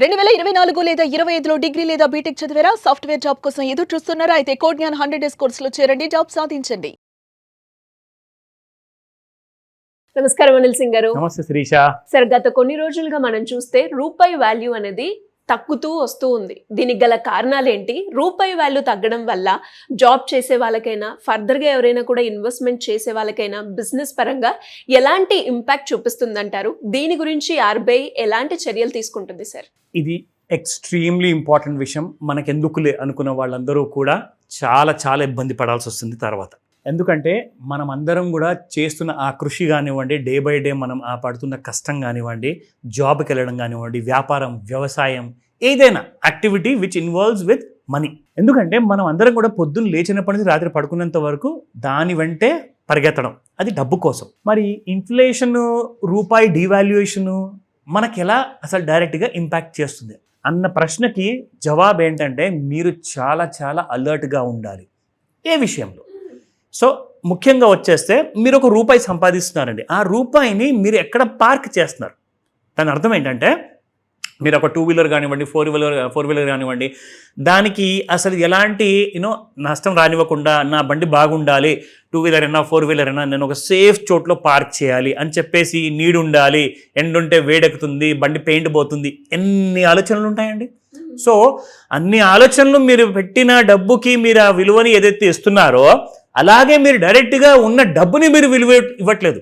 2024 లేదా 25లో డిగ్రీ లేదా బీటెక్ చదివారా? సాఫ్ట్‌వేర్ జాబ్ కోసం ఎదురు చూస్తున్నారా? అయితే కోడ్ జ్ఞాన్ 100 డేస్ కోర్సులో చేరండి, జాబ్ సాధించండి. నమస్కారం అనిల్ సింగ్ గారు. నమస్తే శిరీష. సార్, గత కొన్ని రోజులుగా మనం చూస్తే రూపాయి వాల్యూ అనేది తగ్గుతూ వస్తూ ఉంది. దీనికి గల కారణాలు ఏంటి? రూపాయి వాల్యూ తగ్గడం వల్ల జాబ్ చేసే వాళ్ళకైనా, ఫర్దర్గా ఎవరైనా కూడా ఇన్వెస్ట్మెంట్ చేసే వాళ్ళకైనా బిజినెస్ పరంగా ఎలాంటి ఇంపాక్ట్ చూపిస్తుందంటారు? దీని గురించి ఆర్బీఐ ఎలాంటి చర్యలు తీసుకుంటుంది సార్? ఇది ఎక్స్ట్రీమ్లీ ఇంపార్టెంట్ విషయం. మనకెందుకులే అనుకున్న వాళ్ళందరూ కూడా చాలా చాలా ఇబ్బంది పడాల్సి వస్తుంది తర్వాత. ఎందుకంటే మనం అందరం కూడా చేస్తున్న ఆ కృషి కానివ్వండి, డే బై డే మనం ఆ పడుతున్న కష్టం కానివ్వండి, జాబ్కి వెళ్ళడం కానివ్వండి, వ్యాపారం, వ్యవసాయం, ఏదైనా activity which involves with money. ఎందుకంటే మనం అందరం కూడా పొద్దున్న లేచినప్పటి నుంచి రాత్రి పడుకునేంత వరకు దాని వెంటే పరిగెత్తడం, అది డబ్బు కోసం. మరి ఇన్ఫ్లేషన్, రూపాయి డివాల్యుయేషను మనకి ఎలా అసలు డైరెక్ట్గా ఇంపాక్ట్ చేస్తుంది అన్న ప్రశ్నకి జవాబు ఏంటంటే మీరు చాలా చాలా అలర్ట్గా ఉండాలి. ఏ విషయంలో? సో ముఖ్యంగా వచ్చేస్తే మీరు ఒక రూపాయి సంపాదిస్తున్నారండి. ఆ రూపాయిని మీరు ఎక్కడ పార్క్ చేస్తున్నారు? దాని అర్థం ఏంటంటే మీరు ఒక 2 వీలర్ కానివ్వండి, 4 వీలర్ కానివ్వండి, దానికి అసలు ఎలాంటి నష్టం రానివ్వకుండా నా బండి బాగుండాలి, 2 వీలర్ అయినా 4 వీలర్ అయినా నేను ఒక సేఫ్ చోట్లో పార్క్ చేయాలి అని చెప్పేసి, నీడు ఉండాలి, ఎండుంటే వేడెక్కుతుంది, బండి పెయింట్ పోతుంది, ఎన్ని ఆలోచనలు ఉంటాయండి. సో అన్ని ఆలోచనలు మీరు పెట్టిన డబ్బుకి మీరు ఆ విలువని ఏదైతే ఇస్తున్నారో అలాగే మీరు డైరెక్ట్గా ఉన్న డబ్బుని మీరు విలువ ఇవ్వట్లేదు.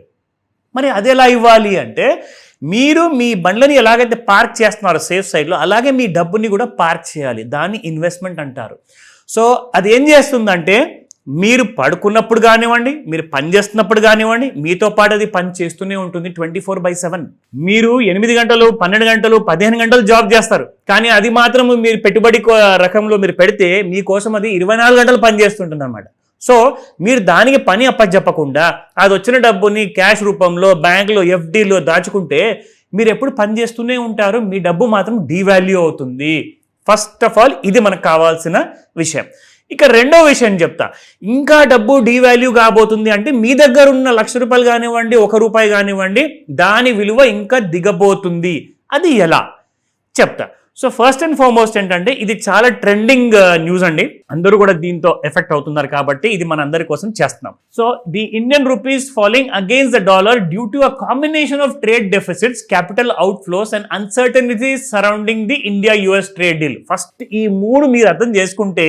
మరి అది ఎలా ఇవ్వాలి అంటే మీరు మీ బండ్లని ఎలాగైతే పార్క్ చేస్తున్నారో సేఫ్ సైడ్లో, అలాగే మీ డబ్బుని కూడా పార్క్ చేయాలి. దాన్ని ఇన్వెస్ట్మెంట్ అంటారు. సో అది ఏం చేస్తుందంటే మీరు పడుకున్నప్పుడు కానివ్వండి, మీరు పని చేస్తున్నప్పుడు కానివ్వండి, మీతో పాటు అది పని చేస్తూనే ఉంటుంది 24/7. మీరు 8 గంటలు, 12 గంటలు, 15 గంటలు జాబ్ చేస్తారు, కానీ అది మాత్రం మీరు పెట్టుబడి రకంలో మీరు పెడితే మీకోసం అది 24 గంటలు పని చేస్తుంటుంది అన్నమాట. సో మీరు దానికి పని అప్పచెప్పకుండా అది వచ్చిన డబ్బుని క్యాష్ రూపంలో బ్యాంకులో, ఎఫ్డీలో దాచుకుంటే మీరు ఎప్పుడు పని చేస్తూనే ఉంటారు, మీ డబ్బు మాత్రం డీవాల్యూ అవుతుంది. ఫస్ట్ ఆఫ్ ఆల్ ఇది మనకు కావాల్సిన విషయం. ఇక రెండో విషయం చెప్తా. ఇంకా డబ్బు డీవాల్యూ కాబోతుంది అంటే మీ దగ్గర ఉన్న ₹1,00,000 కానివ్వండి, ₹1 కానివ్వండి, దాని విలువ ఇంకా దిగబోతుంది. అది ఎలా చెప్తా. సో ఫస్ట్ అండ్ ఫార్మోస్ట్ ఏంటంటే ఇది చాలా ట్రెండింగ్ న్యూస్ అండి. అందరూ కూడా దీంతో ఎఫెక్ట్ అవుతున్నారు కాబట్టి ఇది మన అందరి కోసం చేస్తున్నాం. So the Indian rupees falling against the dollar due to a combination of trade deficits, capital outflows and uncertainties surrounding the India US trade deal. First ఈ 3 మీరు అర్థం చేసుకుంటే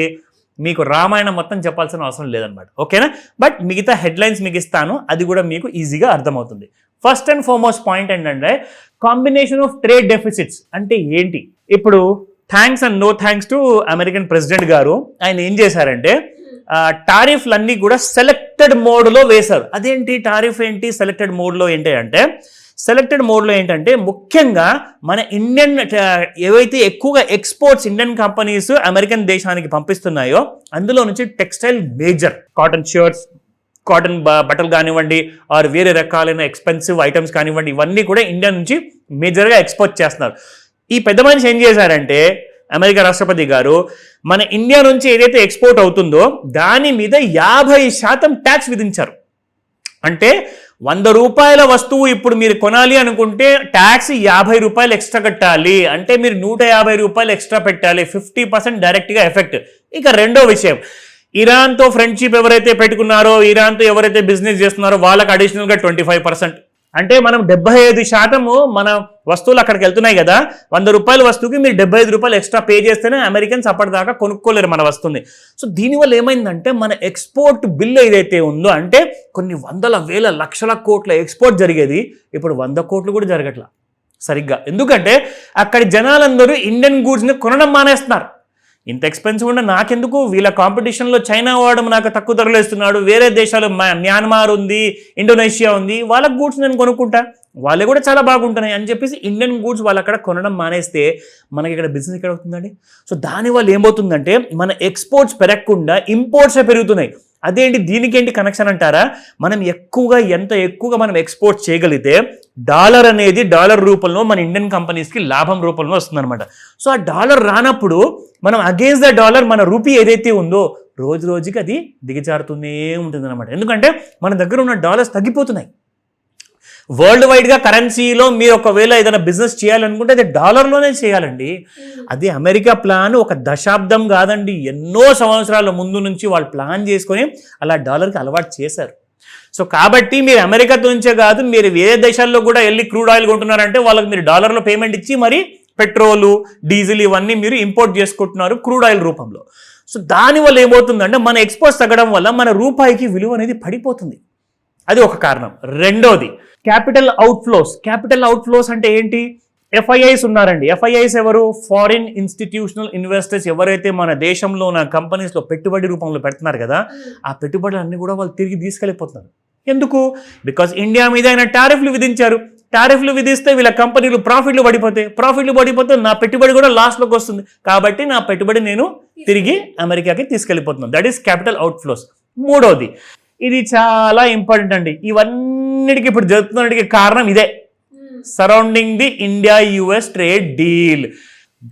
మీకు రామాయణం మొత్తం చెప్పాల్సిన అవసరం లేదనమాట. ఓకేనా? బట్ మిగతా హెడ్లైన్స్ మీకు ఇస్తాను, అది కూడా మీకు ఈజీగా అర్థమవుతుంది. ఫస్ట్ అండ్ ఫార్మోస్ట్ పాయింట్ ఏంటంటే కాంబినేషన్ ఆఫ్ ట్రేడ్ డెఫిసిట్స్ అంటే ఏంటి? ఇప్పుడు thanks and no thanks to American president గారు, ఆయన ఏం చేశారంటే టారిఫ్లన్నీ కూడా సెలెక్టెడ్ మోడ్లో వేశారు. అదేంటి టారిఫ్ ఏంటి, సెలెక్టెడ్ మోడ్లో ఏంటి అంటే, సెలెక్టెడ్ మోడ్లో ఏంటంటే ముఖ్యంగా మన ఇండియన్ ఏవైతే ఎక్కువగా ఎక్స్పోర్ట్స్ ఇండియన్ కంపెనీస్ అమెరికన్ దేశానికి పంపిస్తున్నాయో అందులో నుంచి textile major, cotton shirts, cotton బట్టలు కానివ్వండి, ఆర్ వేరే రకాలైన ఎక్స్పెన్సివ్ ఐటమ్స్ కానివ్వండి, ఇవన్నీ కూడా ఇండియా నుంచి మేజర్గా ఎక్స్పోర్ట్ చేస్తున్నారు. ఈ పెద్ద మనిషి ఏం చేశారంటే అమెరికా రాష్ట్రపతి గారు మన ఇండియా నుంచి ఏదైతే ఎక్స్పోర్ట్ అవుతుందో దాని మీద 50% ట్యాక్స్ విధించారు. అంటే ₹100 వస్తువు ఇప్పుడు మీరు కొనాలి అనుకుంటే ట్యాక్స్ ₹50 ఎక్స్ట్రా కట్టాలి. అంటే మీరు ₹150 ఎక్స్ట్రా పెట్టాలి. 50% డైరెక్ట్గా ఎఫెక్ట్. ఇక రెండో విషయం, ఇరాన్తో ఫ్రెండ్షిప్ ఎవరైతే పెట్టుకున్నారో, ఇరాన్తో ఎవరైతే బిజినెస్ చేస్తున్నారో వాళ్ళకి అడిషనల్గా 25%. అంటే మనం 75% మన వస్తువులు అక్కడికి వెళ్తున్నాయి కదా, ₹100 వస్తువుకి మీరు ₹75 ఎక్స్ట్రా పే చేస్తేనే అమెరికన్స్ అప్పటిదాకా కొనుక్కోలేరు మన వస్తువుని. సో దీనివల్ల ఏమైందంటే మన ఎక్స్పోర్ట్ బిల్ ఏదైతే ఉందో, అంటే కొన్ని వందల వేల లక్షల కోట్ల ఎక్స్పోర్ట్ జరిగేది ఇప్పుడు 100 కోట్లు కూడా జరగట్లా సరిగ్గా. ఎందుకంటే అక్కడి జనాలందరూ ఇండియన్ గూడ్స్ని కొనడం మానేస్తున్నారు. ఇంత ఎక్స్పెన్సివ్ ఉన్న నాకెందుకు, వీళ్ళ కాంపిటీషన్లో చైనా వాడు నాకు తక్కువ ధరలు ఇస్తున్నాడు, వేరే దేశాలు మ్యాన్మార్ ఉంది, ఇండోనేషియా ఉంది, వాళ్ళ గూడ్స్ నేను కొనుక్కుంటా, వాళ్ళే కూడా చాలా బాగుంటున్నాయి అని చెప్పేసి ఇండియన్ గూడ్స్ వాళ్ళు అక్కడ కొనడం మానేస్తే మనకి ఇక్కడ బిజినెస్ ఎక్కడ అవుతుందండి? సో దానివల్ల ఏమవుతుందంటే మన ఎక్స్పోర్ట్స్ పెరగకుండా ఇంపోర్ట్సే పెరుగుతున్నాయి. అదేంటి, దీనికేంటి కనెక్షన్ అంటారా? మనం ఎంత ఎక్కువగా మనం ఎక్స్పోర్ట్ చేయగలిగితే డాలర్ అనేది డాలర్ రూపంలో మన ఇండియన్ కంపెనీస్కి లాభం రూపంలో వస్తుందన్నమాట. సో ఆ డాలర్ రానప్పుడు మనం అగేన్స్ట్ ద డాలర్ మన రూపీ ఏదైతే ఉందో రోజు రోజుకి అది దిగజారుతూనే ఉంటుంది అనమాట. ఎందుకంటే మన దగ్గర ఉన్న డాలర్స్ తగ్గిపోతున్నాయి. వరల్డ్ వైడ్గా కరెన్సీలో మీరు ఒకవేళ ఏదైనా బిజినెస్ చేయాలనుకుంటే అది డాలర్లోనే చేయాలండి. అది అమెరికా ప్లాన్ ఒక దశాబ్దం కాదండి, ఎన్నో సంవత్సరాల ముందు నుంచి వాళ్ళు ప్లాన్ చేసుకొని అలా డాలర్కి అలవాటు చేశారు. సో కాబట్టి మీరు అమెరికాతో నుంచే కాదు, మీరు వేరే దేశాల్లో కూడా వెళ్ళి క్రూడ్ ఆయిల్ కొంటున్నారంటే వాళ్ళకి మీరు డాలర్లో పేమెంట్ ఇచ్చి మరి పెట్రోలు, డీజిల్ ఇవన్నీ మీరు ఇంపోర్ట్ చేసుకుంటున్నారు క్రూడ్ ఆయిల్ రూపంలో. సో దానివల్ల ఏమవుతుందంటే మన ఎక్స్పోర్ట్స్ తగ్గడం వల్ల మన రూపాయికి విలువ అనేది పడిపోతుంది. అది ఒక కారణం. రెండోది క్యాపిటల్ అవుట్ఫ్లోస్ అంటే ఏంటి? ఎఫ్ఐఐస్ ఉన్నారండి. ఎఫ్ఐఐస్ ఎవరు? Foreign institutional investors. ఎవరైతే మన దేశంలో ఉన్న కంపెనీస్లో పెట్టుబడి రూపంలో పెడుతున్నారు కదా, ఆ పెట్టుబడులన్నీ కూడా వాళ్ళు తిరిగి తీసుకెళ్ళిపోతున్నారు. ఎందుకు? బికాజ్ ఇండియా మీద ఆయన టారిఫ్లు విధించారు. టారిఫ్లు విధిస్తే వీళ్ళ కంపెనీలు ప్రాఫిట్లు పడిపోతే నా పెట్టుబడి కూడా లాస్లోకి వస్తుంది. కాబట్టి నా పెట్టుబడి నేను తిరిగి అమెరికాకి తీసుకెళ్ళిపోతున్నాను. That is capital outflows. మూడోది, ఇది చాలా ఇంపార్టెంట్ అండి. ఇవన్నిటికీ ఇప్పుడు జరుగుతున్నటికి కారణం ఇదే, surrounding the India US trade deal.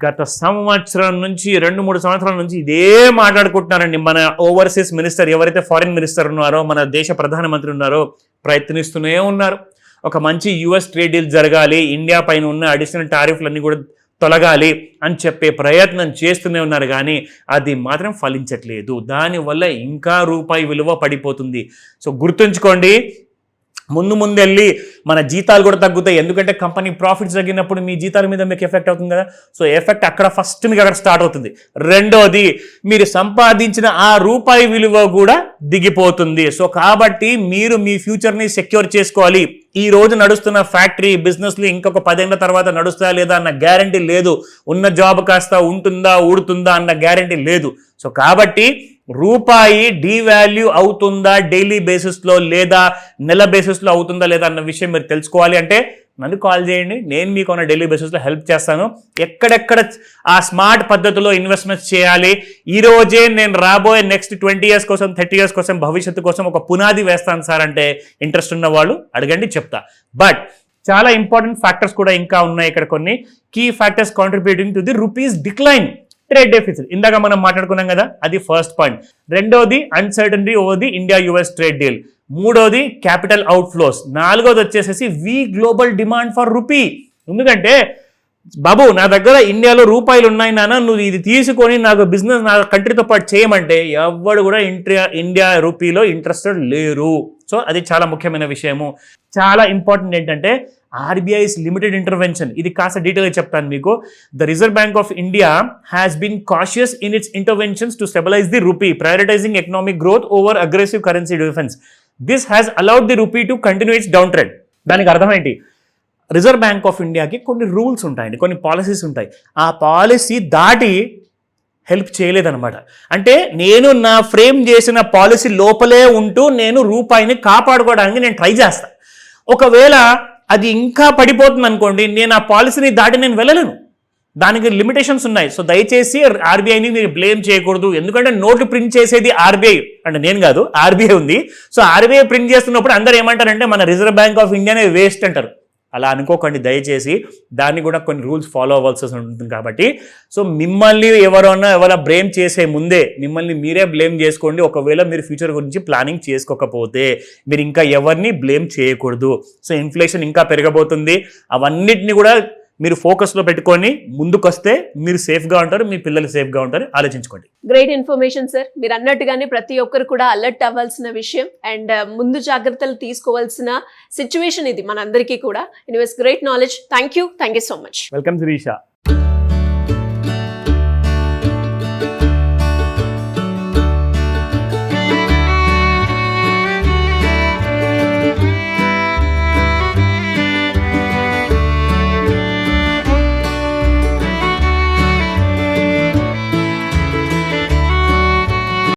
గత సంవత్సరం నుంచి 2-3 సంవత్సరాల నుంచి ఇదే మాట్లాడుకుంటున్నారండి. మన ఓవర్సీస్ మినిస్టర్, ఎవరైతే ఫారిన్ మినిస్టర్ ఉన్నారో, మన దేశ ప్రధానమంత్రి ఉన్నారో, ప్రయత్నిస్తూనే ఉన్నారు. ఒక మంచి యుఎస్ ట్రేడ్ డీల్ జరగాలి, ఇండియా పైన ఉన్న అడిషనల్ టారిఫ్లన్నీ కూడా తొలగాలి అని చెప్పే ప్రయత్నం చేస్తూనే ఉన్నారు, కానీ అది మాత్రం ఫలించట్లేదు. దానివల్ల ఇంకా రూపాయి విలువ పడిపోతుంది. సో గుర్తుంచుకోండి, ముందెళ్ళి మన జీతాలు కూడా తగ్గుతాయి. ఎందుకంటే కంపెనీ ప్రాఫిట్స్ తగ్గినప్పుడు మీ జీతాల మీద మీకు ఎఫెక్ట్ అవుతుంది కదా. సో ఎఫెక్ట్ అక్కడ ఫస్ట్ మీకు అక్కడ స్టార్ట్ అవుతుంది. రెండోది, మీరు సంపాదించిన ఆ రూపాయి విలువ కూడా దిగిపోతుంది. సో కాబట్టి మీరు మీ ఫ్యూచర్ని సెక్యూర్ చేసుకోవాలి. ఈ రోజు నడుస్తున్న ఫ్యాక్టరీ బిజినెస్లు ఇంకొక 10 ఏళ్ల తర్వాత నడుస్తాయా లేదా అన్న గ్యారంటీ లేదు. ఉన్న జాబ్ కాస్త ఉంటుందా ఊడుతుందా అన్న గ్యారంటీ లేదు. సో కాబట్టి రూపాయి డీవాల్యూ అవుతుందా డైలీ బేసిస్లో లేదా నెల బేసిస్లో అవుతుందా లేదా అన్న విషయం మీరు తెలుసుకోవాలి అంటే నన్ను కాల్ చేయండి. నేను మీకు డైలీ బేసిస్లో హెల్ప్ చేస్తాను. ఎక్కడెక్కడ ఆ స్మార్ట్ పద్ధతిలో ఇన్వెస్ట్మెంట్స్ చేయాలి, ఈ రోజే నేను రాబోయే నెక్స్ట్ 20 years కోసం 30 years కోసం భవిష్యత్తు కోసం ఒక పునాది వేస్తాను సార్ అంటే ఇంట్రెస్ట్ ఉన్న వాళ్ళు అడగండి, చెప్తా. బట్ చాలా ఇంపార్టెంట్ ఫ్యాక్టర్స్ కూడా ఇంకా ఉన్నాయి ఇక్కడ. కొన్ని key factors contributing to the rupee's decline, trade deficit. ఇందాక మనం మాట్లాడుకున్నాం కదా, అది ఫస్ట్ పాయింట్. రెండోది uncertainty over the India US trade deal. మూడోది క్యాపిటల్ అవుట్ఫ్లోస్. నాలుగోది వచ్చేసేసి weak global demand for rupee. ఎందుకంటే బాబు నా దగ్గర ఇండియాలో రూపాయలు ఉన్నాయి నాన్న, నువ్వు ఇది తీసుకొని నాకు బిజినెస్ నా కంట్రీతో పాటు చేయమంటే ఎవడు కూడా ఇండియా రూపీలో ఇంట్రెస్టెడ్ లేరు. సో అది చాలా ముఖ్యమైన విషయము. చాలా ఇంపార్టెంట్ ఏంటంటే RBI's లిమిటెడ్ ఇంటర్వెన్షన్. ఇది కాస్త డీటెయిల్గా చెప్తాను మీకు. The Reserve Bank of India has been cautious in its interventions to stabilise the rupee, prioritising economic growth over aggressive currency defence. This has allowed the rupee to continue its downtrend. దానికి అర్థం ఏంటి? Reserve Bank of ఇండియాకి కొన్ని rules ఉంటాయండి, కొన్ని policies ఉంటాయి. ఆ policy దాటి హెల్ప్ చేయలేదన్నమాట. అంటే నేను నా ఫ్రేమ్ చేసిన పాలసీ లోపలే ఉంటూ నేను రూపాయిని కాపాడుకోవడానికి నేను ట్రై చేస్తాను. ఒకవేళ అది ఇంకా పడిపోతుంది అనుకోండి, నేను ఆ పాలసీని దాటి నేను వెళ్ళలేను. దానికి లిమిటేషన్స్ ఉన్నాయి. సో దయచేసి ఆర్బీఐని మీరు బ్లేమ్ చేయకూడదు. ఎందుకంటే నోట్లు ప్రింట్ చేసేది ఆర్బీఐ అంటే నేను కాదు, ఆర్బీఐ ఉంది. సో ఆర్బీఐ ప్రింట్ చేస్తున్నప్పుడు అందరూ ఏమంటారంటే మన రిజర్వ్ బ్యాంక్ ఆఫ్ ఇండియానే వేస్ట్ అంటారు. అలా అనుకోకండి దయచేసి. దాన్ని కూడా కొన్ని రూల్స్ ఫాలో అవ్వాల్సి ఉంటుంది. కాబట్టి సో మిమ్మల్ని ఎవరైనా బ్లేమ్ చేసే ముందే మిమ్మల్ని మీరే బ్లేమ్ చేసుకోండి. ఒకవేళ మీరు ఫ్యూచర్ గురించి ప్లానింగ్ చేసుకోకపోతే మీరు ఇంకా ఎవరిని బ్లేమ్ చేయకూడదు. సో ఇన్ఫ్లేషన్ ఇంకా పెరగబోతుంది. అవన్నిటిని కూడా మీరు ఫోకస్లో పెట్టుకొని ముందుకొస్తే మీరు సేఫ్గా ఉంటారు, మీ పిల్లలు సేఫ్గా ఉంటారు. ఆలోచించుకోండి. Great information sir. మీరు అన్నట్టుగానే ప్రతి ఒక్కరు కూడా అలర్ట్ అవ్వాల్సిన విషయం అండ్ ముందు జాగ్రత్తలు తీసుకోవాల్సిన సిచ్యువేషన్ ఇది మనందరికీ కూడా. Anyways great knowledge. Thank you so much. Welcome Sirisha.